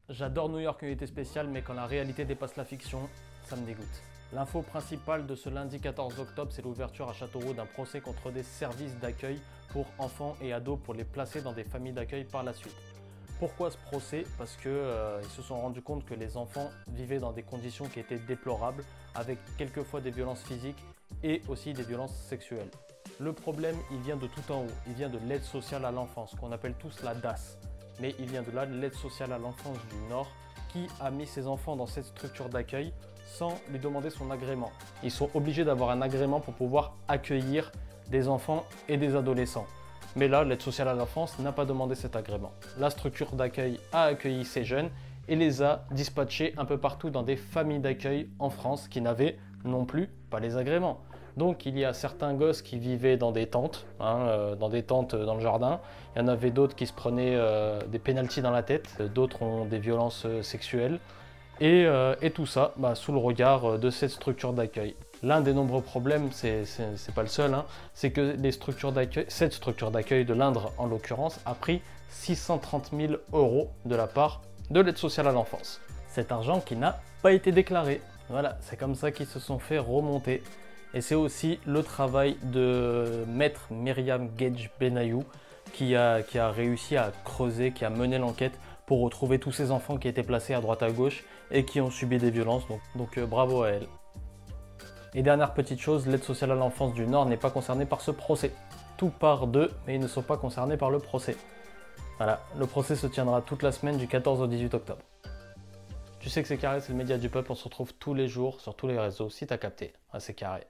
J'adore New York Unité Spéciale, mais quand la réalité dépasse la fiction, ça me dégoûte. L'info principale de ce lundi 14 octobre, c'est l'ouverture à Châteauroux d'un procès contre des services d'accueil pour enfants et ados pour les placer dans des familles d'accueil par la suite. Pourquoi ce procès? Parce qu'ils se sont rendus compte que les enfants vivaient dans des conditions qui étaient déplorables, avec quelquefois des violences physiques et aussi des violences sexuelles. Le problème, il vient de tout en haut, il vient de l'aide sociale à l'enfance, qu'on appelle tous la DAS. Mais il vient de là, l'aide sociale à l'enfance du Nord, qui a mis ses enfants dans cette structure d'accueil sans lui demander son agrément. Ils sont obligés d'avoir un agrément pour pouvoir accueillir des enfants et des adolescents. Mais là, l'aide sociale à l'enfance n'a pas demandé cet agrément. La structure d'accueil a accueilli ces jeunes et les a dispatchés un peu partout dans des familles d'accueil en France qui n'avaient non plus pas les agréments. Donc il y a certains gosses qui vivaient dans des tentes, dans le jardin. Il y en avait d'autres qui se prenaient des pénaltys dans la tête. D'autres ont des violences sexuelles. Et tout ça sous le regard de cette structure d'accueil. L'un des nombreux problèmes, c'est pas le seul, c'est que cette structure d'accueil de l'Indre en l'occurrence a pris 630 000 € de la part de l'aide sociale à l'enfance. Cet argent qui n'a pas été déclaré. Voilà, c'est comme ça qu'ils se sont fait remonter. Et c'est aussi le travail de maître Myriam Gage Benayoun qui a réussi à creuser, qui a mené l'enquête pour retrouver tous ces enfants qui étaient placés à droite à gauche et qui ont subi des violences. Donc bravo à elle. Et dernière petite chose, l'aide sociale à l'enfance du Nord n'est pas concernée par ce procès. Tout part d'eux, mais ils ne sont pas concernés par le procès. Voilà, le procès se tiendra toute la semaine du 14 au 18 octobre. Tu sais que C'est Carré, c'est le média du peuple, on se retrouve tous les jours sur tous les réseaux, si t'as capté, c'est carré.